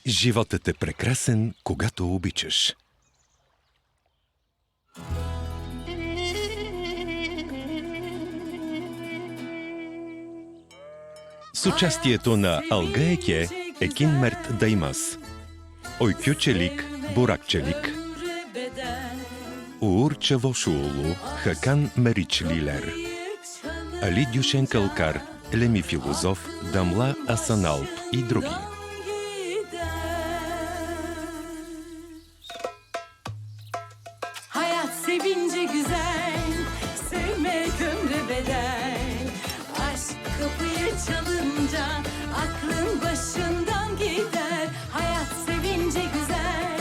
Животът е прекрасен, когато обичаш. С участието на Алга Еке, Екин Мерт Даймас, Ойкю Челик, Бурак Челик, Уур Чавошуулу, Хакан Мерич Лилер, Али Дюшен Калкар, Леми Филозоф, Дамла Асаналп и други. Hayat sevince güzel, sevmek ömre bedel. Aşk kapıyı çalınca aklın başından gider. Hayat sevince güzel,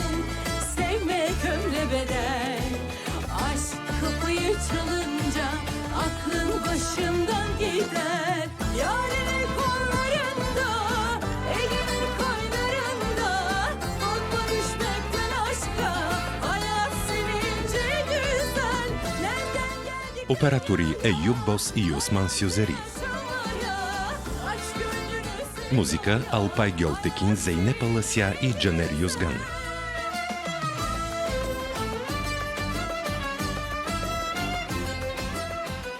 sevmek ömre bedel. Aşk kapıyı çalınca aklın başından gider. Yâre kollarında, elimin koynlarında. Korkma düşmekten aşka, hayat sevince güzel. Nereden geldik Оператори Еюб Бос и Осман Сюзери. aşamaya? Aç gönlünü Музика Алпай Гьолтекин, Зейнеп Алася и Джанер Юзган.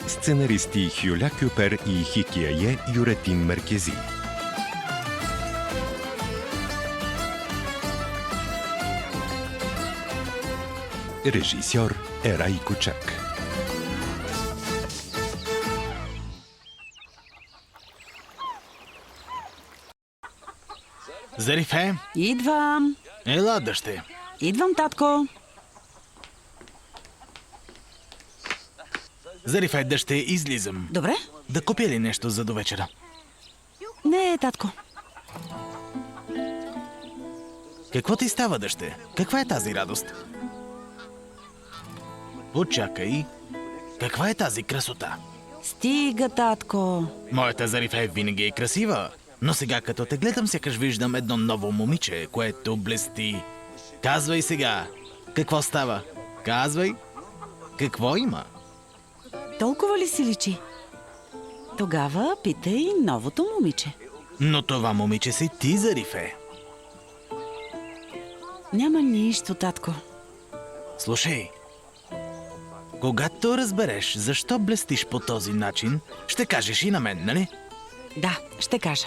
Сценаристи Хюля Кюпер и Хикияе Юретин Меркези. Режисьор Ерай Кучак. Зарифе, Идвам. ела дъще. Идвам, татко. Зарифе, дъще, излизам. Добре? Да купя ли нещо за до вечера? Не, татко. Какво ти става, дъще? Каква е тази радост? Почакай. Каква е тази красота? Стига, татко. Моята Зарифе винаги е красива. Но сега, като те гледам, сякаш виждам едно ново момиче, което блести. Казвай сега. Какво става? Казвай. Какво има? Толкова ли си личи? Тогава питай новото момиче. Но това момиче си ти, Зарифе. Няма нищо, татко. Слушай, когато разбереш защо блестиш по този начин, ще кажеш и на мен, нали? Да, ще кажа.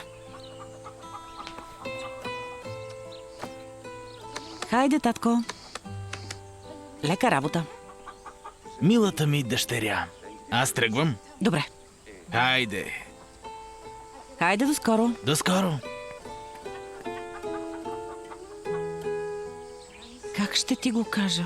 Хайде, татко. Лека работа. Милата ми дъщеря, аз тръгвам. Добре. Хайде, Хайде до скоро. до скоро. Как ще ти го кажа?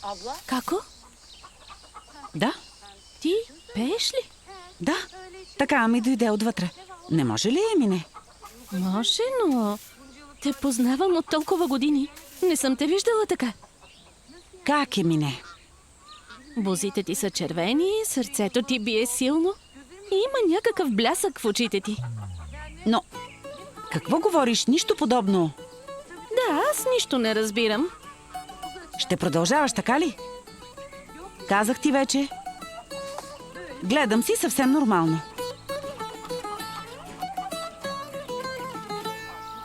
Abla, Како? Да, Ти пееш ли? да. Така ми дойде отвътре. Не може ли, Емине? Може, но те познавам от толкова години. Не съм те виждала така. Как, Емине? Бузите ти са червени, сърцето ти бие силно и има някакъв блясък в очите ти. Но, какво говориш? Нищо подобно. Да, аз нищо не разбирам. Ще продължаваш, така ли? Казах ти вече. Гледам си съвсем нормално.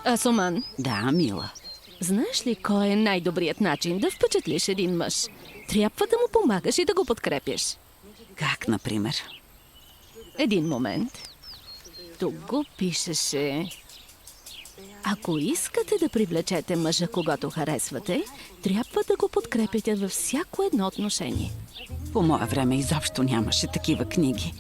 Асоман, Да, мила. знаеш ли кой е най-добрият начин да впечатлиш един мъж? Трябва да му помагаш и да го подкрепяш. Как, например? Един момент. Тук го пишеше. Ако искате да привлечете мъжа, когато харесвате, трябва да го подкрепяте във всяко едно отношение. По мое време изобщо нямаше такива книги.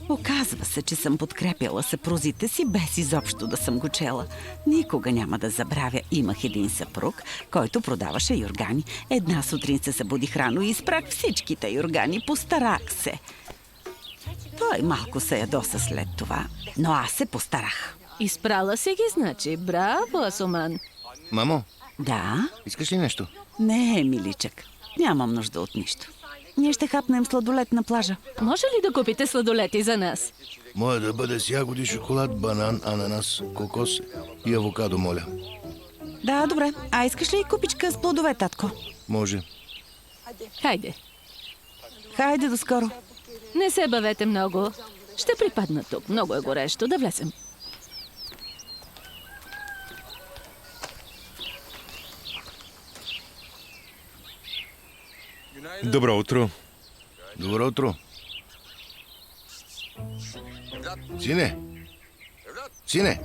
Оказва се, че съм подкрепяла съпрузите си, без изобщо да съм го чела. Никога няма да забравя. Имах един съпруг, който продаваше юргани. Една сутрин се събудих рано и изпрах всичките юргани. Постарах се. Той малко се ядоса след това, но аз се постарах. Изпрала си ги, значи. Браво, Асоман. Мамо, Да? искаш ли нещо? Не, миличък. Нямам нужда от нищо. Ние ще хапнем сладолет на плажа. Може ли да купите сладолети за нас? Може да бъде с ягоди, шоколад, банан, ананас, кокос и авокадо, моля. Да, добре. А искаш ли купичка с плодове, татко? Може. Хайде, Хайде, доскоро. не се бавете много. Ще припадна тук. Много е горещо. Да влезем. Добро утро. Добро утро. Сине! Сине!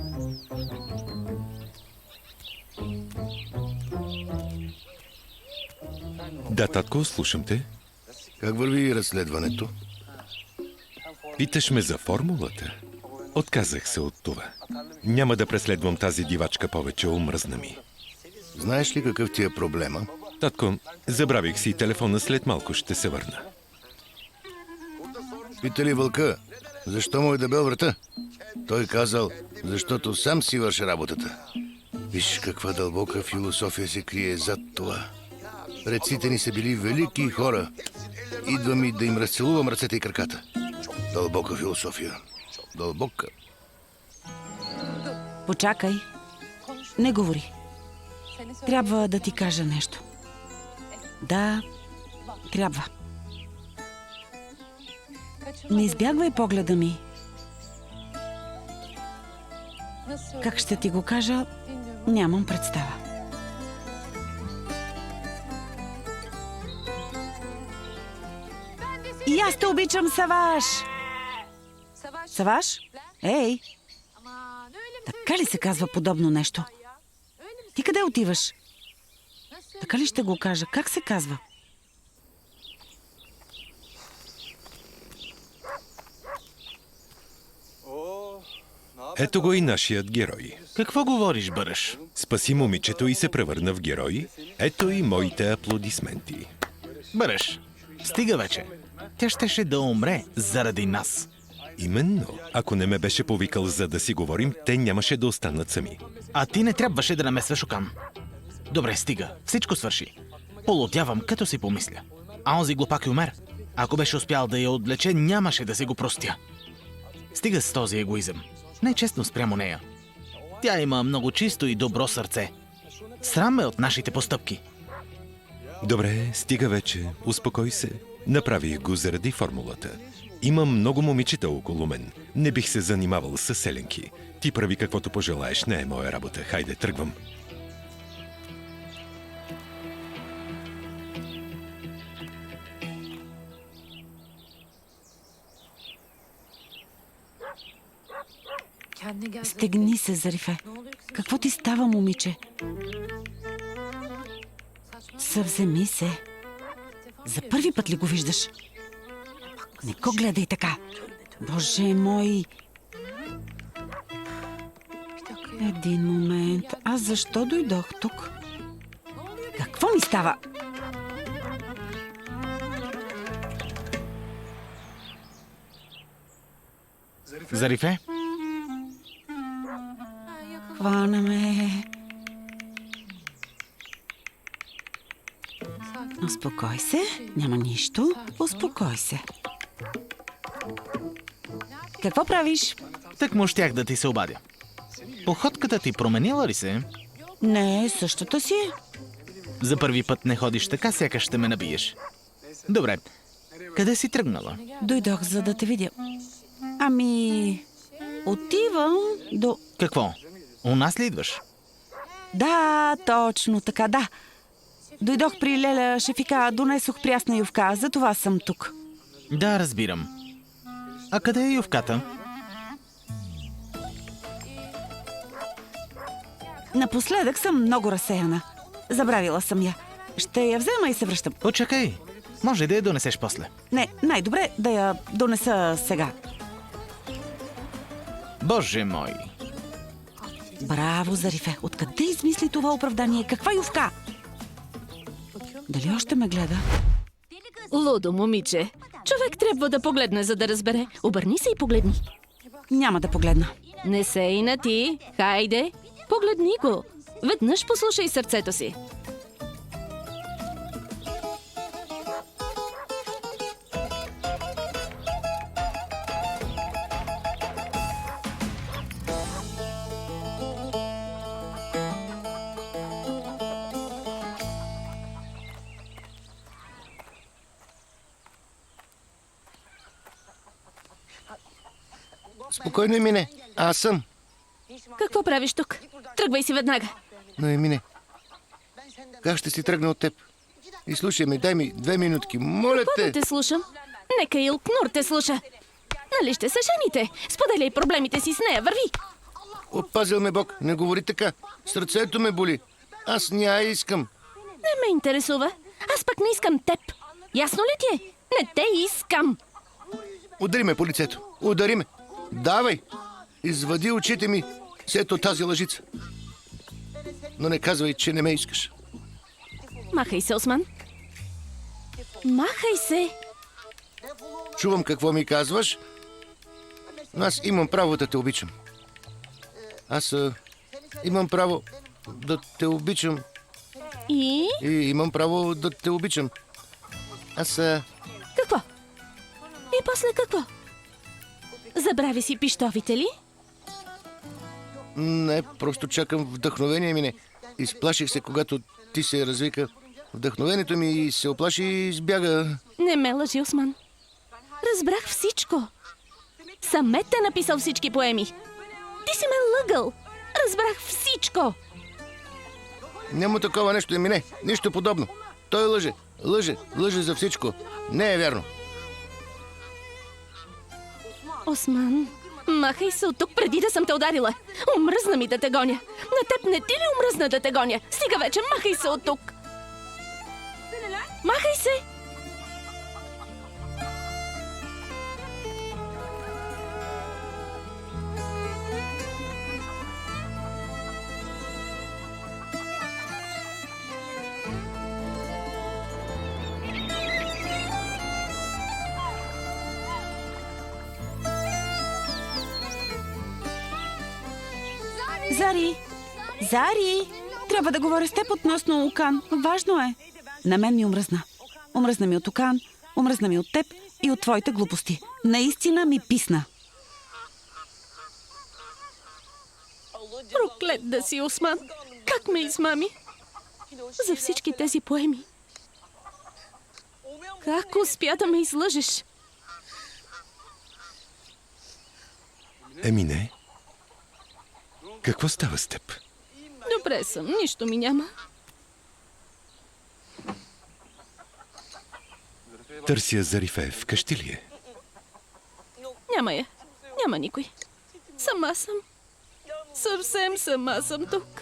Да, татко, слушам те. Как върви разследването? Питаш ме за формулата? Отказах се от това. Няма да преследвам тази дивачка повече, омръзна ми. Знаеш ли какъв ти е проблема? Татко, забравих си телефона, след малко ще се върна. Пита ли вълка, защо му е дебел врата? Той казал, защото сам си върши работата. Виж каква дълбока философия се крие зад това. Предците ни са били велики хора. Идва ми да им разцелувам ръцете и краката. Дълбока философия. Дълбока. Почакай. Не говори. Трябва да ти кажа нещо. Да, трябва. Не избягвай погледа ми. Как ще ти го кажа, нямам представа. И аз те обичам, Саваш! Саваш? Ей! Така ли се казва подобно нещо? Ти къде отиваш? Така ли ще го кажа? Как се казва? Ето го и нашият герой. Какво говориш, Бърш? Спаси момичето и се превърна в герой. Ето и моите аплодисменти. Бърш, стига вече. Тя щеше да умре заради нас. Именно, ако не ме беше повикал за да си говорим, те нямаше да останат сами. А ти не трябваше да намесваш Окан. Добре, стига. Всичко свърши. Полудявам, като си помисля. А онзи глупак и умер. Ако беше успял да я отвлече, нямаше да си го простя. Стига с този егоизъм. Не е честно спрямо нея. Тя има много чисто и добро сърце. Срам ме от нашите постъпки. Добре, стига вече. Успокой се. Направих го заради формулата. Има много момичета около мен. Не бих се занимавал с селенки. Ти прави каквото пожелаеш, не е моя работа. Хайде, тръгвам. Стегни се, Зарифе. Какво ти става, момиче? Съвземи се. За първи път ли го виждаш? Не го гледай така. Боже мой! Един момент. Аз защо дойдох тук? Какво ми става? Зарифе? Хвана ме. Успокой се. Няма нищо. Успокой се. Какво правиш? Так му щях да ти се обадя. Походката ти променила ли се? Не, същата си е. За първи път не ходиш така, сякаш ще ме набиеш. Добре. Къде си тръгнала? Дойдох, за да те видя. Ами... Отивам до... Какво? У нас ли идваш? Да, точно така, да. Дойдох при Леля Шефика, донесох прясна ювка, затова съм тук. Да, разбирам. А къде е ювката? Напоследък съм много разсеяна. Забравила съм я. Ще я взема и се връщам. Почакай. Може да я донесеш после. Не, най-добре да я донеса сега. Боже мой. Браво, Зарифе. Откъде измисли това оправдание? Каква ювка? Дали още ме гледа? Лудо, момиче. Човек трябва да погледне, за да разбере. Обърни се и погледни. Няма да погледна. Не се и на ти. Хайде, погледни го. Веднъж послушай сърцето си. Спокойно, Емине. Аз съм. Какво правиш тук? Тръгвай си веднага. Но, Емине, как ще си тръгна от теб? И слушай ме, дай ми 2 минутки, моля Какво те. да те слушам? Нека Илкнур те слуша. Нали ще се жените? Споделяй проблемите си с нея, върви! Опазил ме Бог, не говори така. Сърцето ме боли. Аз ня искам. Не ме интересува. Аз пък не искам теб. Ясно ли ти е? Не те искам. Удари ме по лицето. Удари ме. Давай. Извади очите ми с ето тази лъжица. Но не казвай, че не ме искаш. Махай се, Осман. Махай се. Чувам какво ми казваш, но аз имам право да те обичам. Аз имам право да те обичам И... и имам право да те обичам. Аз... Какво? И после какво? Забрави си пищовите ли? Не, просто чакам вдъхновение ми. Не. Изплаших се, когато ти се развика. Вдъхновението ми се оплаши и избяга. Не ме лъжи, Осман. Разбрах всичко. Самет е написал всички поеми. Ти си ме лъгал. Разбрах всичко. Няма такова нещо, Емине. Нищо подобно. Той лъже. Лъже за всичко. Не е вярно. Осман, махай се от тук преди да съм те ударила. Омръзна ми да те гоня. На теб не ти ли омръзна да те гоня? Стига вече, махай се от тук. Махай се! Зари! Зари! Трябва да говоря с теб относно Окан. Важно е. На мен ми омръзна. Омръзна ми от Окан, омръзна ми от теб и от твоите глупости. Наистина ми писна. Проклет да си, Осман. Как ме измами? За всички тези поеми. Как успя да ме излъжеш? Емине, какво става с теб? Добре съм, нищо ми няма. Търся Зарифе, вкъщи ли е? Няма я. Няма никой. Сама съм. Съвсем сама съм тук.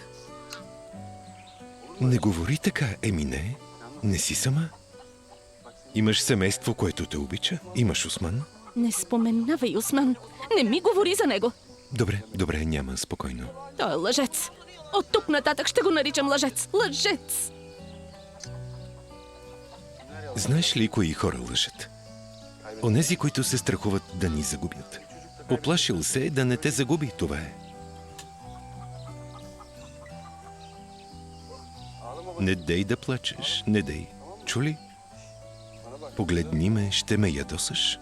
Не говори така, Емине. Не си сама. Имаш семейство, което те обича. Имаш Осман. Не споменавай, Осман. Не ми говори за него. Добре, няма, спокойно. Той е лъжец. От тук нататък ще го наричам лъжец. Лъжец! Знаеш ли кои хора лъжат? Онези, които се страхуват да ни загубят. Оплашил се да не те загуби, това е. Не дей да плачеш, не дей. Чули? Погледни ме, ще ме ядосаш.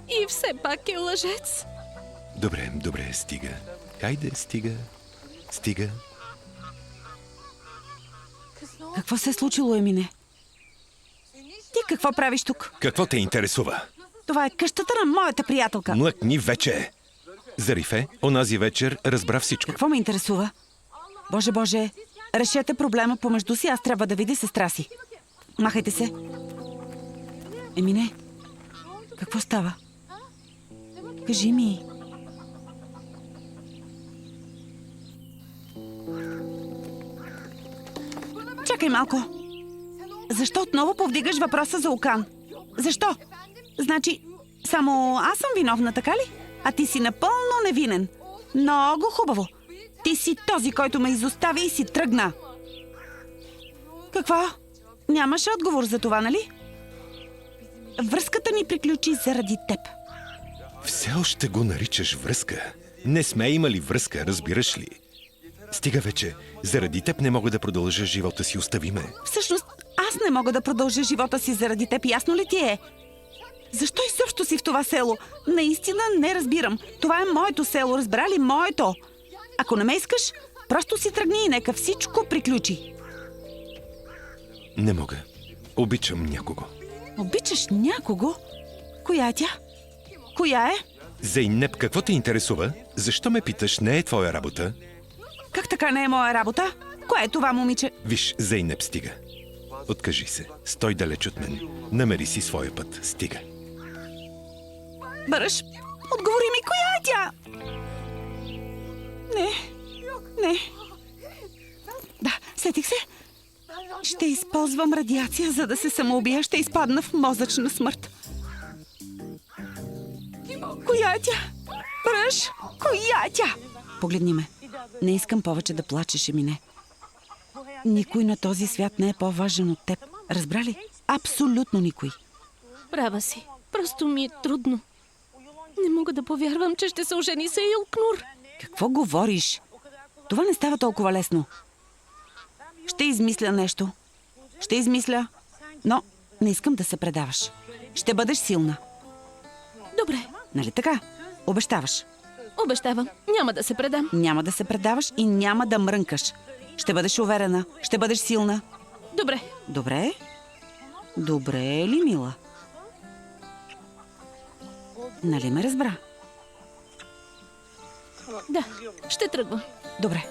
И все пак е лъжец. Добре, стига. Хайде, стига. Какво се е случило, Емине? Ти какво правиш тук? Какво те интересува? Това е къщата на моята приятелка. Млъкни вече! Зарифе, онази вечер разбра всичко. Какво ме интересува? Боже, решете проблема помежду си, аз трябва да видя сестра си. Махайте се. Емине, какво става? Кажи ми. Чакай малко. Защо отново повдигаш въпроса за Окан? Защо? Значи, само аз съм виновна, така ли? А ти си напълно невинен. Много хубаво. Ти си този, който ме изостави и си тръгна. Какво? Нямаше отговор за това, нали? Връзката ни приключи заради теб. Все още го наричаш връзка. Не сме имали връзка, разбираш ли? Стига вече. Заради теб не мога да продължа живота си, остави ме. Всъщност, аз не мога да продължа живота си заради теб, ясно ли ти е? Защо изобщо си в това село? Наистина не разбирам. Това е моето село, разбра ли? Моето. Ако не ме искаш, просто си тръгни и нека всичко приключи. Не мога. Обичам някого. Обичаш някого? Коя е тя? Коя е? Зейнеп, какво те интересува? Защо ме питаш? Не е твоя работа. Как така не е моя работа? Кое е това момиче? Виж, Зейнеп, стига. Откажи се. Стой далеч от мен. Намери си своя път. Стига. Бърш, отговори ми, коя е тя? Не. Да, сетих се. Ще използвам радиация, за да се самоубия. Ще изпадна в мозъчна смърт. Коя е тя? Бръш, коя е тя? Погледни ме. Не искам повече да плачеш, Емине. Никой на този свят не е по-важен от теб. Разбра ли? Абсолютно никой. Права си. Просто ми е трудно. Не мога да повярвам, че ще се ожени с Илкнур. Какво говориш? Това не става толкова лесно. Ще измисля нещо. Ще измисля. Но не искам да се предаваш. Ще бъдеш силна. Добре, Нали така? Обещаваш. обещавам. Няма да се предам. Няма да се предаваш и няма да мрънкаш. Ще бъдеш уверена. Ще бъдеш силна. Добре, Добре? Добре ли, мила? Нали ме разбра? да, ще тръгвам. Добре.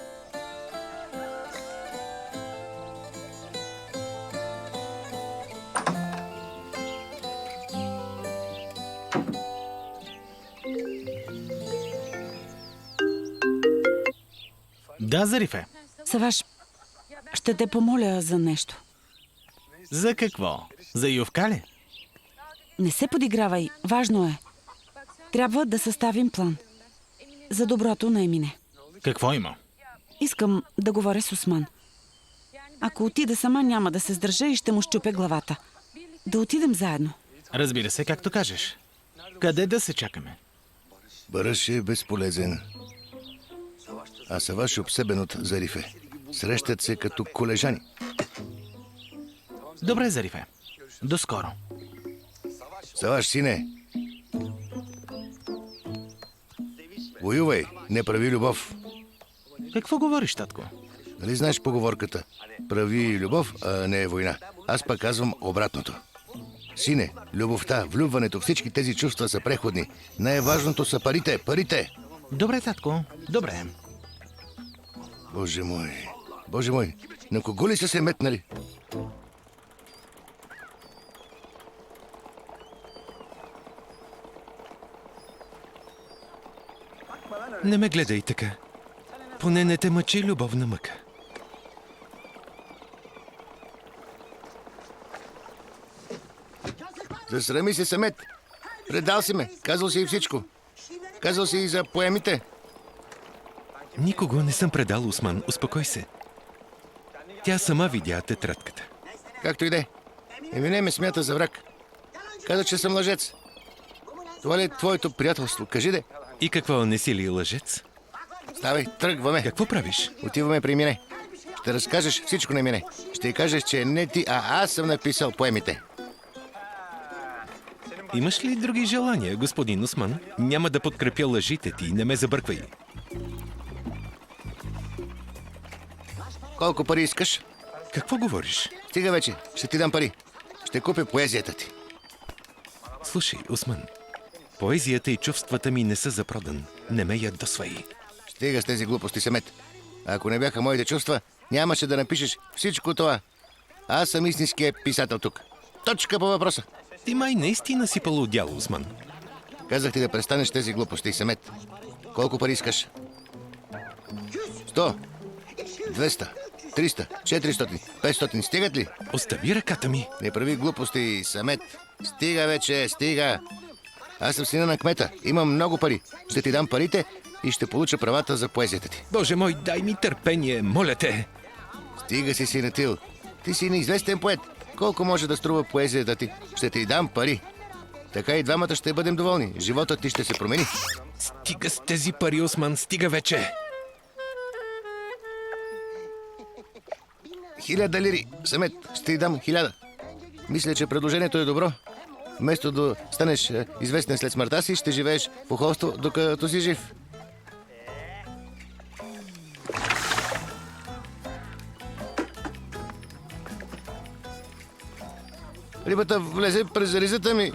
Да, Зарифе. Саваш, ще те помоля за нещо. За какво? За Ювка ли? Не се подигравай. Важно е. Трябва да съставим план. За доброто на Емине. Какво има? Искам да говоря с Осман. Ако отида сама, няма да се сдържа и ще му щупя главата. Да отидем заедно. Разбира се, както кажеш. Къде да се чакаме? Бърш е безполезен. А Саваш е обсебен от Зарифе. Срещат се като колежани. Добре, Зарифе. До скоро. Саваш, сине. Воювай, не прави любов. Какво говориш, татко? Нали знаеш поговорката? Прави любов, а не е война. Аз пък казвам обратното. Сине, любовта, влюбването, всички тези чувства са преходни. Най-важното са парите, парите! Добре, татко. Добре. Боже мой, на кого ли са се метнали? Не ме гледай така. Поне не те мъчи любовна мъка. Засрами се, Самет. Предал си ме. Казал си и всичко. Казал си и за поемите. Никого не съм предал, Осман. Успокой се. Тя сама видя тетрадката. Както и да е. Емине ме смята за враг. Каза, че съм лъжец. Това ли е твоето приятелство? Кажи де. И какво, не си ли лъжец? Ставай, тръгваме. Какво правиш? Отиваме при Мине. Ще разкажеш всичко на Мине. Ще й кажеш, че не ти, а аз съм написал поемите. Имаш ли други желания, господин Осман? Няма да подкрепя лъжите ти, не ме забърквай. Колко пари искаш? Какво говориш? Стига вече. Ще ти дам пари. Ще купя поезията ти. Слушай, Осман, поезията и чувствата ми не са за продан. Не ме ядосвай. Стига с тези глупости, Самет. Ако не бяха моите чувства, нямаше да напишеш всичко това. Аз съм истинският писател тук. Точка по въпроса. Ти май наистина си палудял, Осман. Казах ти да престанеш тези глупости, Самет. Колко пари искаш? 100, 200, 300, 400, 500. Стигат ли? Остави ръката ми. Не прави глупости, Самет. Стига вече, стига. Аз съм сина на кмета. Имам много пари. Ще ти дам парите и ще получа правата за поезията ти. Боже мой, дай ми търпение, моля те. Стига си, синатил. Ти си неизвестен поет. Колко може да струва поезията ти? Ще ти дам пари. Така и двамата ще бъдем доволни. Животът ти ще се промени. Стига с тези пари, Осман, стига вече. 1000 лири. Самет, ще ти дам 1000. Мисля, че предложението е добро. Вместо да станеш известен след смъртта си, ще живееш в охолство, докато си жив. Рибата влезе през ризата ми.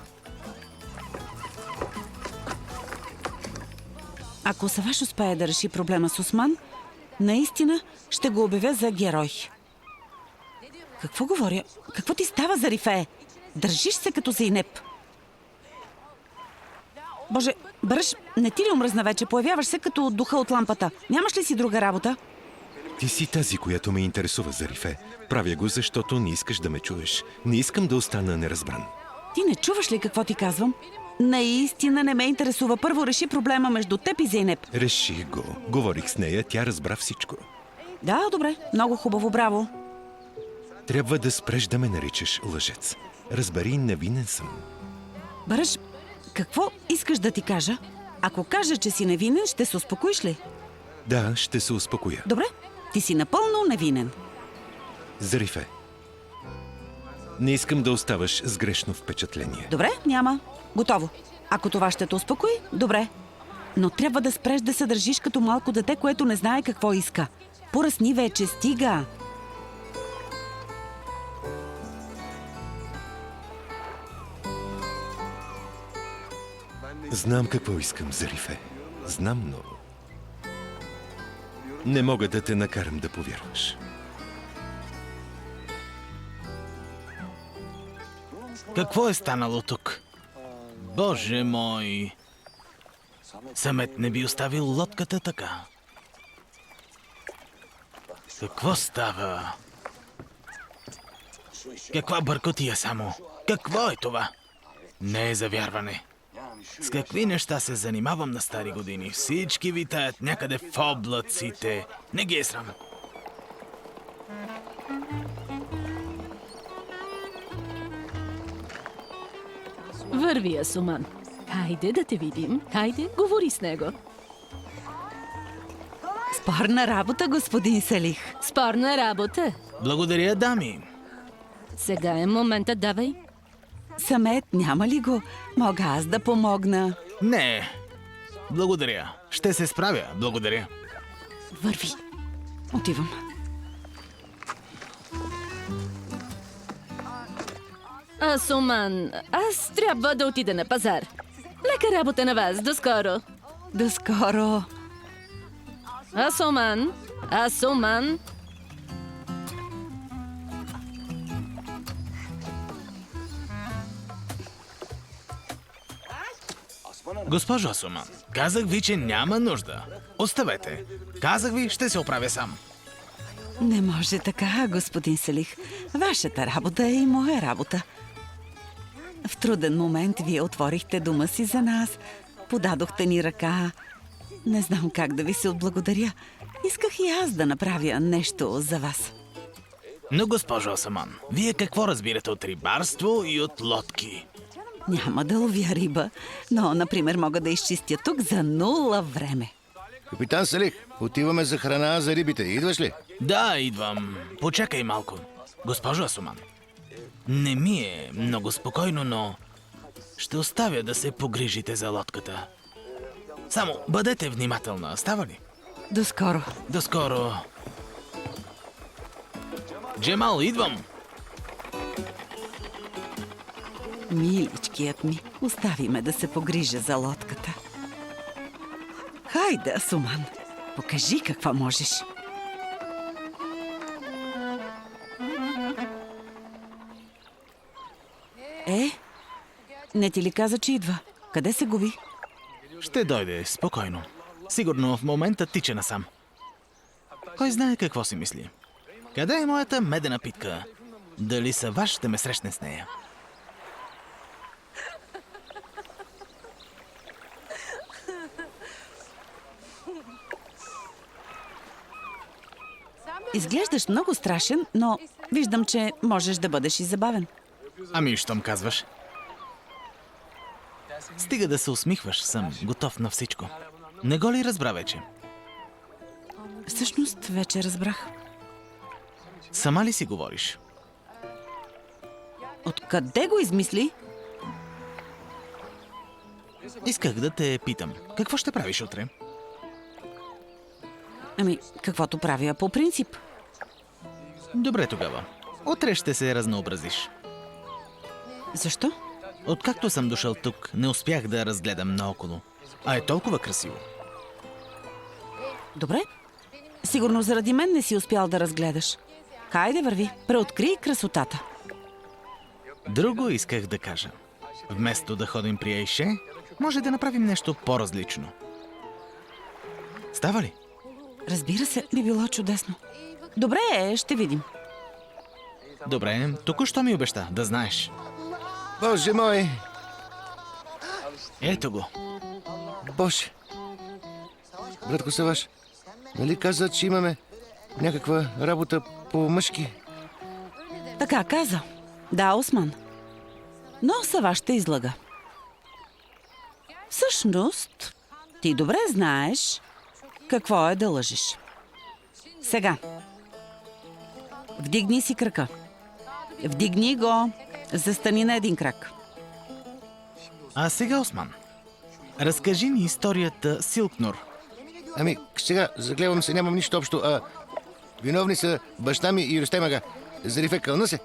Ако Саваш успее да реши проблема с Осман, наистина ще го обявя за герой. Какво говоря? Какво ти става, Зарифе? Държиш се като Зейнеп. Боже, Бараш, не ти ли омръзна вече? Появяваш се като духа от лампата. Нямаш ли си друга работа? Ти си тази, която ме интересува, Зарифе. Правя го, защото не искаш да ме чуеш. Не искам да остана неразбран. Ти не чуваш ли какво ти казвам? Наистина не ме интересува. Първо реши проблема между теб и Зейнеп. Реших го. Говорих с нея, тя разбра всичко. Да, добре. Много хубаво, браво. Трябва да спреш да ме наричаш лъжец. Разбери, невинен съм. Бараш, какво искаш да ти кажа? Ако кажа, че си невинен, ще се успокоиш ли? Да, ще се успокоя. Добре, ти си напълно невинен. Зарифе, не искам да оставаш с грешно впечатление. Добре, няма. Готово. Ако това ще те успокои, добре. Но трябва да спреш да се държиш като малко дете, което не знае какво иска. Поръсни вече, стига. Знам какво искам, Зарифе. Знам, но... не мога да те накарам да повярваш. Какво е станало тук? Боже мой! Самет не би оставил лодката така. Какво става? Каква бъркотия само? Какво е това? Не е за вярване. С какви неща се занимавам на стари години? Всички витаят някъде в облаците. Не ги е срам. Върви, Асуман. Хайде да те видим. Хайде, говори с него. Спорна работа, господин Салих. Спорна работа. Благодаря, дами. Сега е моментът, давай. Самет, няма ли го? Мога аз да помогна. Не. Благодаря. Ще се справя. Благодаря. Върви. Отивам. Асуман, аз трябва да отида на пазар. Лека работа на вас. До скоро. До скоро. Асуман. Асуман. Госпожо Асуман, казах ви, че няма нужда. Оставете. Казах ви, ще се оправя сам. Не може така, господин Салих. Вашата работа е и моя работа. В труден момент вие отворихте дома си за нас, подадохте ни ръка. Не знам как да ви се отблагодаря. Исках и аз да направя нещо за вас. Но, госпожо Асуман, вие какво разбирате от рибарство и от лодки? Няма да ловя риба, но, например, мога да изчистя тук за 0 време. Капитан Салих, отиваме за храна за рибите. Идваш ли? Да, идвам. Почакай малко. Госпожо Асуман, не ми е много спокойно, но ще оставя да се погрижите за лодката. Само бъдете внимателна, става ли? До скоро. До скоро. Джемал, идвам. Миличкият ми, остави ме да се погрижа за лодката. Хайде, Асуман, покажи какво можеш. Не ти ли каза, че идва? Къде се губи? Ще дойде спокойно. Сигурно в момента тича насам. Кой знае какво си мисли? Къде е моята медена питка? Дали Саваш ще ме срещне с нея? Изглеждаш много страшен, но виждам, че можеш да бъдеш и забавен. Ами, щом казваш? Стига да се усмихваш, съм готов на всичко. Не го ли разбра вече? Всъщност, вече разбрах. Сама ли си говориш? Откъде го измисли? Исках да те питам. Какво ще правиш утре? Ами, каквото правя по принцип. Добре тогава. Утре ще се разнообразиш. Защо? Откакто съм дошъл тук, не успях да разгледам наоколо. А е толкова красиво. Добре. Сигурно заради мен не си успял да разгледаш. Хайде, върви. Преоткрий красотата. Друго исках да кажа. Вместо да ходим при Ейше, може да направим нещо по-различно. Става ли? Разбира се, би било чудесно. Добре, ще видим. Добре, току-що ми обеща, да знаеш. Боже мой! Ето го. Боже! Братко Саваш, нали каза, че имаме някаква работа по мъжки? Така каза. Да, Осман. Но Сава ще излага. Всъщност, ти добре знаеш какво е да лъжеш. Сега. Вдигни си крака. Вдигни го. Застани на един крак. А сега, Осман, разкажи ми историята Силкнур. Ами, сега, загледам се, нямам нищо общо. Виновни са баща ми и Рустем ага. Зарифе, кълна се.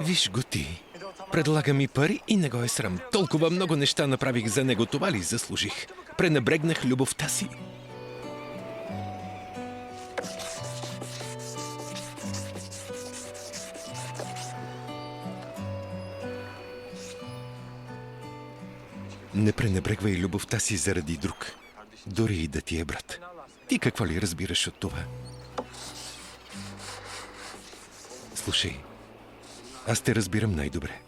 Виж го ти. Предлага ми пари и не го е срам. Толкова много неща направих за него, това ли заслужих? Пренебрегнах любовта си. Не пренебрегвай любовта си заради друг. Дори и да ти е брат. Ти какво ли разбираш от това? Слушай, аз те разбирам най-добре.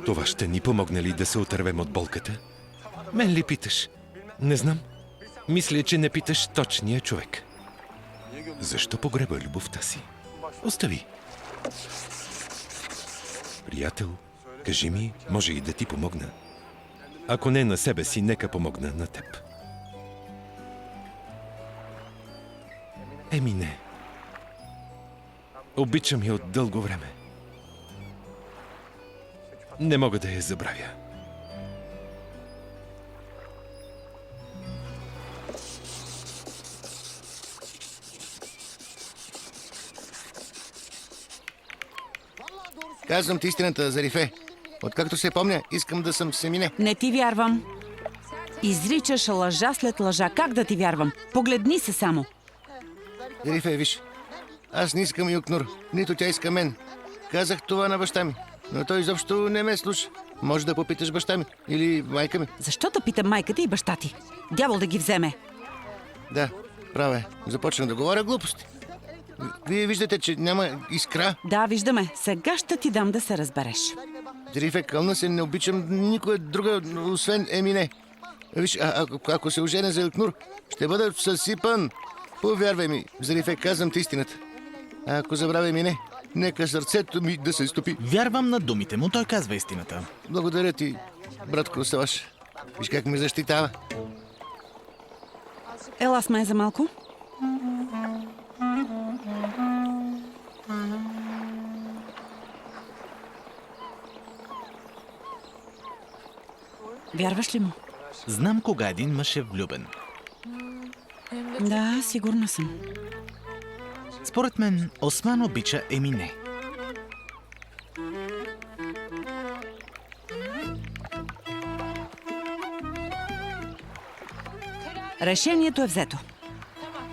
Това ще ни помогне ли да се отървем от болката? Мен ли питаш? Не знам. Мисля, че не питаш точния човек. Защо погреба любовта си? Остави. Приятел, кажи ми, може и да ти помогна. Ако не на себе си, нека помогна на теб. Еми не. Обичам я от дълго време. Не мога да я забравя. Казвам ти истината, Зарифе. Откакто се помня, искам да съм Семине. Не ти вярвам. Изричаш лъжа след лъжа. Как да ти вярвам? Погледни се само. Зарифе, виж. Аз не искам Юкнур, нито тя иска мен. Казах това на баща ми, но той изобщо не ме слуша. Може да попиташ баща ми или майка ми. Защо да питам майката и баща ти? Дявол да ги вземе. Да, права е. Започна да говоря глупости. Вие виждате, че няма искра. Да, виждаме. Сега ще ти дам да се разбереш. Зарифе, кълна се, не обичам никоя друга, освен Емине. Виж, ако се оженя за Юкнур, ще бъда съсипан. Повярвай ми, Зарифе, казвам ти истината. А ако забравя Емине, нека сърцето ми да се стопи. Вярвам на думите му, той казва истината. Благодаря ти, братко Саваш. Виж как ме защитава. Ела с мен за малко. Вярваш ли му? Знам кога един мъж е влюбен. Да, сигурна съм. Според мен, Осман обича Емине. Решението е взето.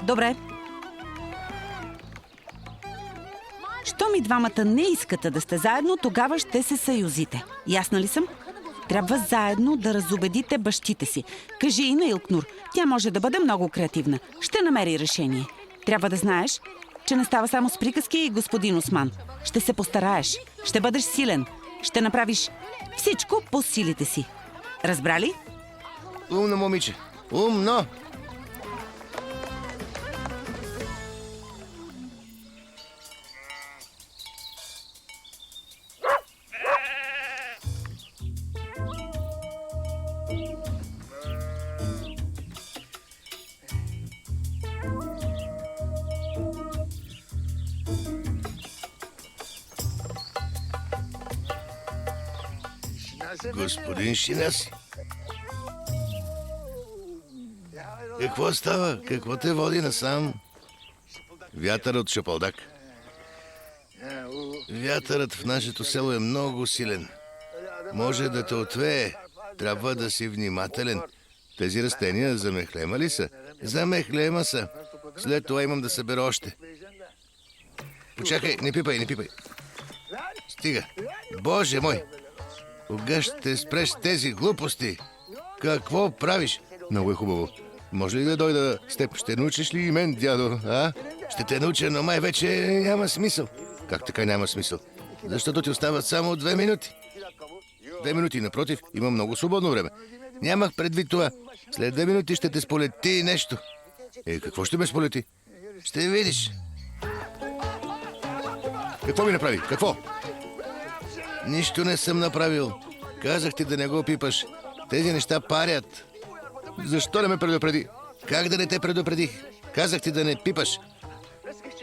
Добре. Щом и двамата не искате да сте заедно, тогава ще се съюзите. Ясна ли съм? Трябва заедно да разубедите бащите си. Кажи и на Илкнур. Тя може да бъде много креативна. Ще намери решение. Трябва да знаеш, че не става само с приказки, господин Осман. Ще се постараеш. Ще бъдеш силен. Ще направиш всичко по силите си. Разбрали? Умно, момиче. Умно! Господин Шинаси. Какво става? Какво те води насам? Вятър от Шапалдак. Вятърът в нашето село е много силен. Може да те отвее. Трябва да си внимателен. Тези растения за мехлема ли са? За мехлема са. След това имам да събера още. Почакай, не пипай, не пипай. Стига. Боже мой! Кога ще спреш тези глупости? Какво правиш? Много е хубаво. Може ли да дойда с теб? Ще научиш ли и мен, дядо? А? Ще те науча, но май вече няма смисъл. Как така няма смисъл? Защото ти остават само 2 минути. 2 минути, напротив, имам много свободно време. Нямах предвид това. След 2 минути ще те сполети нещо. Какво ще ме сполети? Ще видиш. Какво ми направи? Какво? Нищо не съм направил. Казах ти да не го пипаш. Тези неща парят. Защо не ме предупреди? Как да не те предупредих? Казах ти да не пипаш.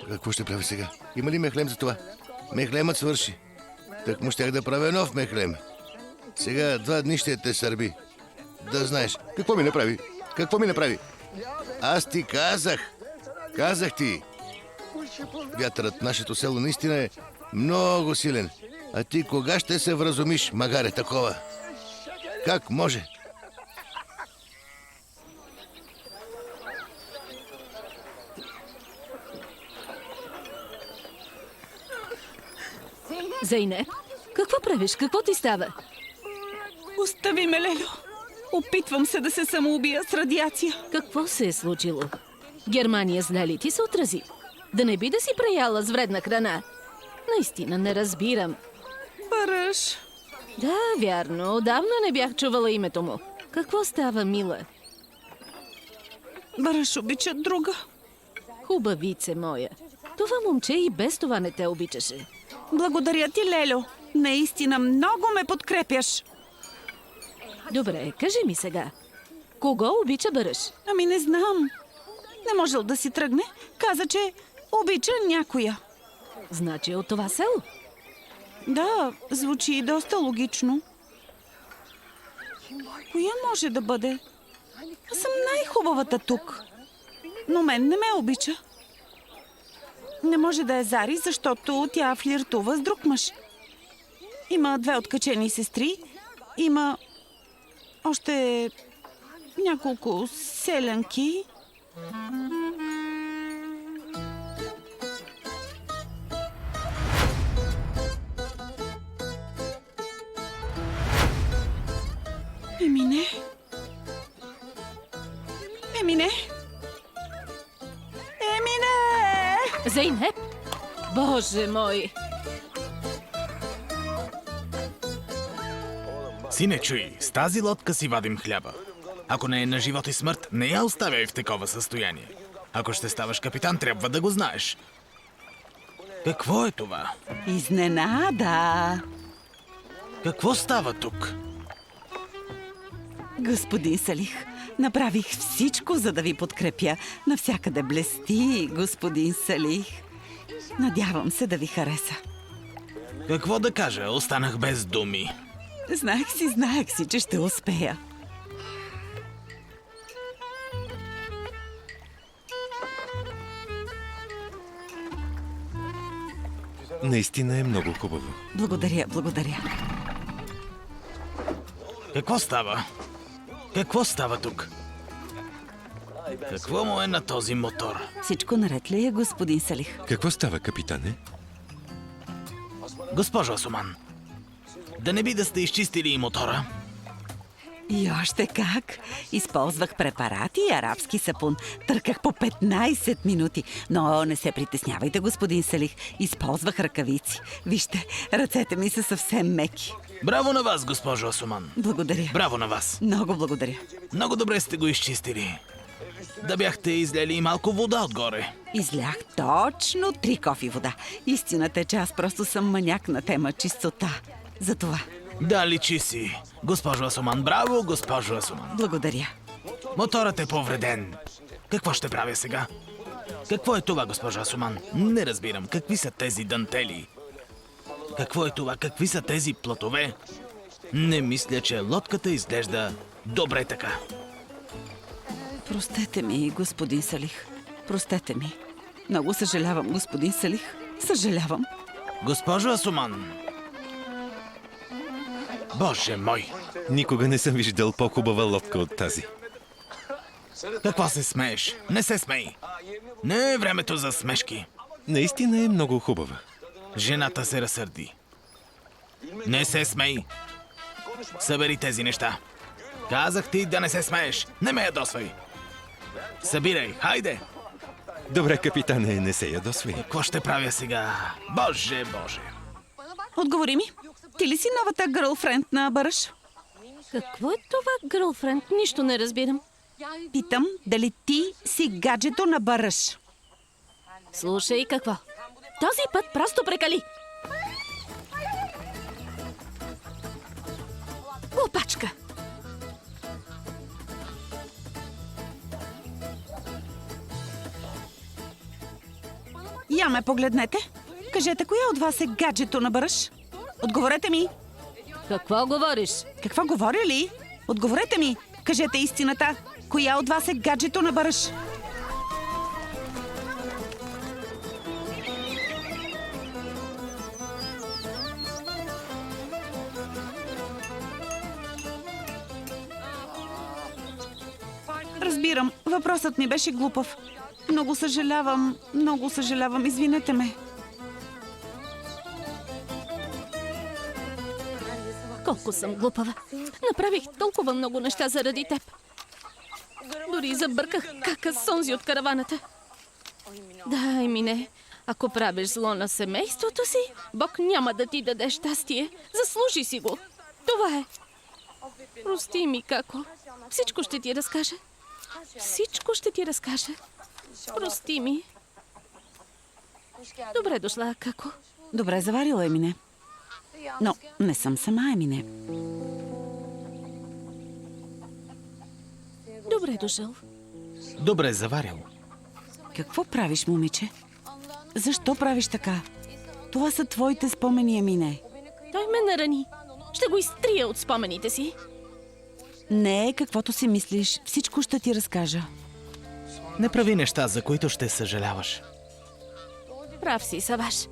Какво ще правя сега? Има ли мехлем за това? Мехлемът свърши. Так му щях да правя нов мехлем. Сега 2 дни ще те сърби. Да знаеш. Какво ми направи? Какво ми направи? Аз ти казах. Казах ти. Вятърът в нашето село наистина е много силен. А ти кога ще се вразумиш, магаре такова? Как може? Зейнеп, какво правиш? Какво ти става? Остави ме, Лелю. Опитвам се да се самоубия с радиация. Какво се е случило? Германия зле ли ти се отрази? Да не би да си преяла с вредна храна? Наистина не разбирам. Бараш. Да, вярно. Отдавна не бях чувала името му. Какво става, мила? Бараш обича друга. Хубавице моя. Това момче и без това не те обичаше. Благодаря ти, Лелю. Наистина много ме подкрепяш. Добре, кажи ми сега. Кого обича Бараш? Ами не знам. Не можел да си тръгне. Каза, че обича някоя. Значи от това село? Да, звучи доста логично. Коя може да бъде? Аз съм най-хубавата тук. Но мен не ме обича. Не може да е Зари, защото тя флиртува с друг мъж. Има 2 откачени сестри. Има още няколко селянки. Емине. Емине. Емине! Зейнеп! Боже мой! Сине, чуй, с тази лодка си вадим хляба. Ако не е на живот и смърт, не я оставяй в такова състояние. Ако ще ставаш капитан, трябва да го знаеш. Какво е това? Изненада! Какво става тук? Господин Салих, направих всичко, за да ви подкрепя. Навсякъде блести, господин Салих. Надявам се да ви хареса. Какво да кажа? Останах без думи. Знаех си, че ще успея. Наистина е много хубаво. Благодаря. Какво става? Какво става тук? Какво му е на този мотор? Всичко наред ли е, господин Салих? Какво става, капитане? Госпожо Асуман, да не би да сте изчистили и мотора? И още как! Използвах препарати и арабски сапун. Търках по 15 минути. Но не се притеснявайте, господин Салих. Използвах ръкавици. Вижте, ръцете ми са съвсем меки. Браво на вас, госпожо Асуман. Благодаря. Браво на вас. Много благодаря. Много добре сте го изчистили. Да бяхте излели и малко вода отгоре. Излях точно 3 кофи вода. Истината е, че аз просто съм маняк на тема чистота. Затова. Да, личи си. Госпожо Асуман, браво, госпожо Асуман. Благодаря. Моторът е повреден. Какво ще правя сега? Какво е това, госпожо Асуман? Не разбирам. Какви са тези дантели? Какво е това? Какви са тези платове? Не мисля, че лодката изглежда добре така. Простете ми, господин Салих. Простете ми. Много съжалявам, господин Салих. Съжалявам. Госпожо Асуман! Боже мой! Никога не съм виждал по-хубава лодка от тази. Какво се смееш? Не се смей! Не е времето за смешки. Наистина е много хубава. Жената се разсърди. Не се смей! Събери тези неща. Казах ти да не се смееш. Не ме ядосвай. Събирай, хайде! Добре, капитане, не се ядосвай. Какво ще правя сега? Боже, боже! Отговори ми. Ти ли си новата гърлфренд на Бараш? Какво е това, гърлфренд? Нищо не разбирам. Питам, дали ти си гаджето на Бараш? Слушай, какво? Този път просто прекали. Глупачка! Я ме погледнете. Кажете, коя от вас е гаджето на Бараш? Отговорете ми. Какво говориш? Какво говоря ли? Отговорете ми. Кажете истината. Коя от вас е гаджето на Бараш? Разбирам. Въпросът ми беше глупав. Много съжалявам. Извинете ме. Колко съм глупава. Направих толкова много неща заради теб. Дори забърках кака с онзи от караваната. Да, Емине, ако правиш зло на семейството си, Бог няма да ти даде щастие. Заслужи си го. Това е. Прости ми, Како. Всичко ще ти разкажа. Всичко ще ти разкажа. Прости ми. Добре дошла, Како. Добре заварила, Емине. Но не съм сама, Емине. Добре дошъл. Добре заварил. Какво правиш, момиче? Защо правиш така? Това са твоите спомени, Емине. Той ме нарани. Ще го изтрия от спомените си. Не е каквото си мислиш. Всичко ще ти разкажа. Не прави неща, за които ще съжаляваш. Прав си, Саваш.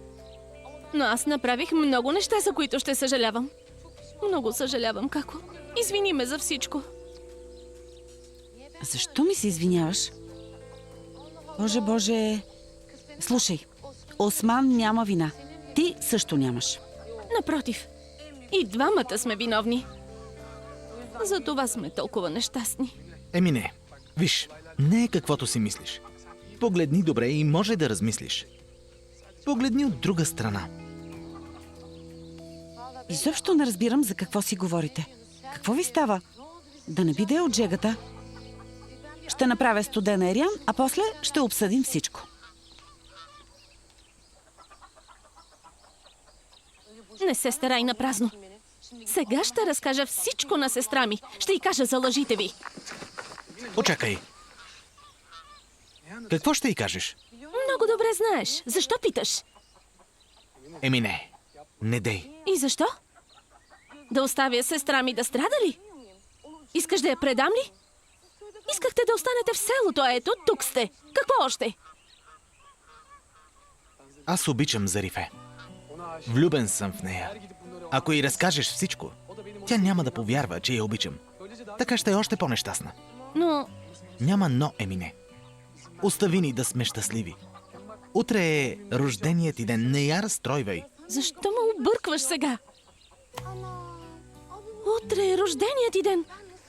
Но аз направих много неща, за които ще съжалявам. Много съжалявам, Како. Извини ме за всичко. Защо ми се извиняваш? Боже... Слушай, Осман няма вина. Ти също нямаш. Напротив, и двамата сме виновни. Затова сме толкова нещастни. Емине, виж, не е каквото си мислиш. Погледни добре и може да размислиш. Погледни от друга страна. Изобщо не разбирам за какво си говорите. Какво ви става? Да не биде от жегата. Ще направя студен ериан, а после ще обсъдим всичко. Не се старай на празно. Сега ще разкажа всичко на сестра ми. Ще й кажа за лъжите ви. Почакай. Какво ще й кажеш? Много добре знаеш. Защо питаш? Емине, не дей. И защо? Да оставя сестра ми да страда ли? Искаш да я предам ли? Искахте да останете в селото, а ето тук сте. Какво още? Аз обичам Зарифе. Влюбен съм в нея. Ако й разкажеш всичко, тя няма да повярва, че я обичам. Така ще е още по-нещастна. Но Няма но, Емине. Остави ни да сме щастливи. Утре е рожденият ти ден. Не я разстройвай. защо ме объркваш сега? Утре е рожденият ти ден.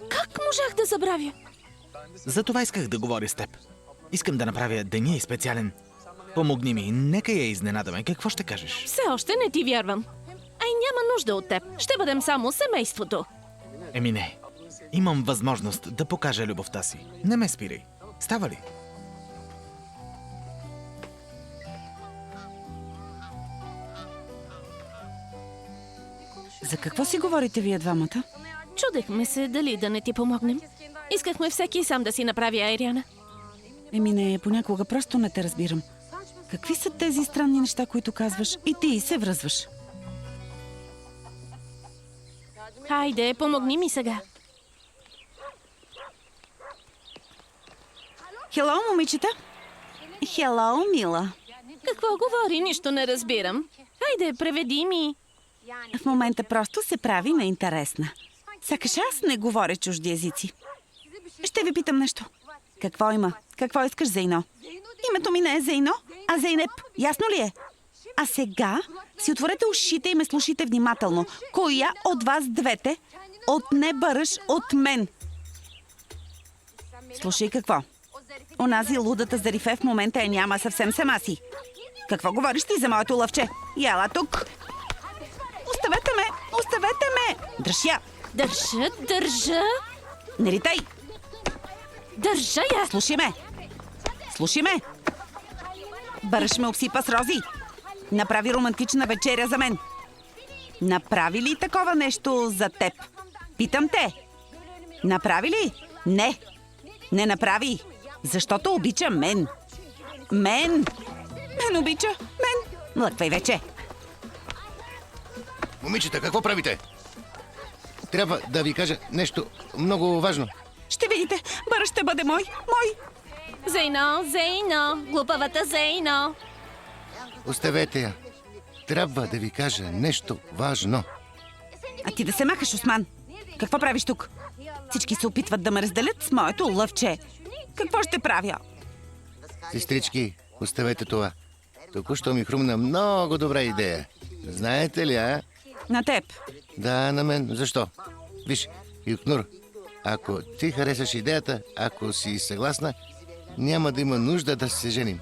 Как можах да забравя? Затова исках да говоря с теб. Искам да направя деня и специален. Помогни ми, нека я изненадаме. Какво ще кажеш? Все още не ти вярвам. Ай, няма нужда от теб. Ще бъдем само семейството. Емине, имам възможност да покажа любовта си. Не ме спирай. Става ли? За какво си говорите вие двамата? Чудехме се дали да не ти помогнем. Искахме всеки сам да си направи айряна. Емине, понякога просто не те разбирам. Какви са тези странни неща, които казваш и ти се връзваш? Хайде, помогни ми сега. Хело, момичета. Хело, мила. Какво говори? Нищо не разбирам. Хайде, преведи ми. В момента просто се прави на интересна. Сякаш аз не говоря чужди езици. Ще ви питам нещо. Какво има? Какво искаш, Зейно? Името ми не е Зейно, а Зейнеп. Ясно ли е? А сега си отворете ушите и ме слушайте внимателно. Коя от вас двете отне баръж от мен? Слушай какво. Онази лудата Зарифе в момента я няма, съвсем сама си. Какво говориш ти за моето лъвче? Яла тук. Оставете ме! Оставете ме! Дръж я! Държа. Не литай! Държа я. Слушай ме! Слушай ме! Баръж ме обсипа с рози. Направи романтична вечеря за мен. Направи ли такова нещо за теб? Питам те. Направи ли? Не. Не направи. Защото обича мен. Мен. Мен обича. Мен. Млъквай вече. Момичета, какво правите? Трябва да ви кажа нещо много важно. Ще видите. Баръж ще бъде мой. Мой. Зейно. Глупавата Зейно. Оставете я. Трябва да ви кажа нещо важно. А ти да се махаш, Осман. Какво правиш тук? Всички се опитват да ме разделят с моето лъвче. Какво ще правя? Сестрички, оставете това. Току-що ми хрумна много добра идея. Знаете ли, а? На теб. Да, на мен. Защо? Виж, Юкнур, ако ти харесаш идеята, ако си съгласна, няма да има нужда да се женим.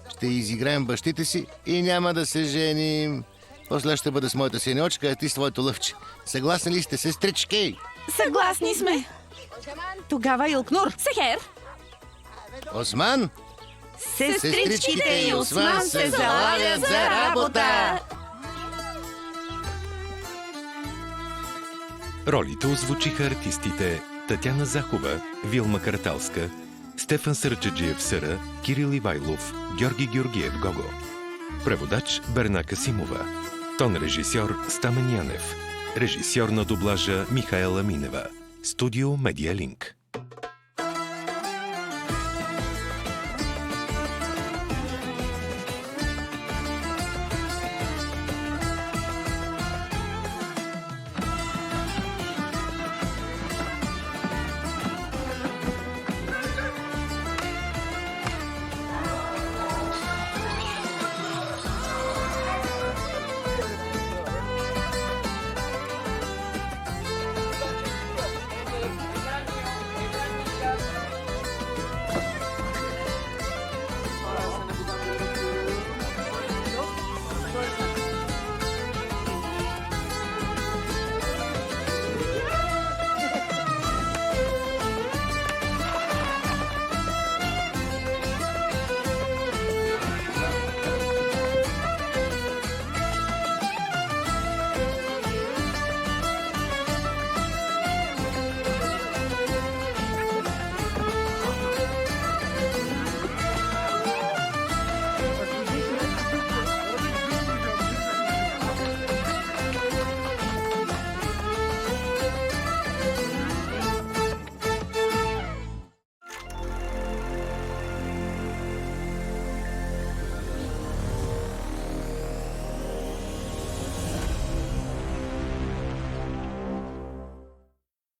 Ще изиграем бащите си и няма да се женим. После ще бъда с моята синьочка, а ти с твоето лъвче. Съгласни ли сте, сестрички? Съгласни сме. Тогава Илкнур. Сехер. Осман? Сестричките и Осман се залавят за работа. Ролите озвучиха артистите Татяна Захова, Вилма Караталска, Стефан Сърчаджиев Съра, Кирил Ивайлов, Георги Георгиев Гого. Преводач Берна Касимова. Тон режисьор Стамен Янев. Режисьор на дублажа Михаела Минева. Студио Медиалинк.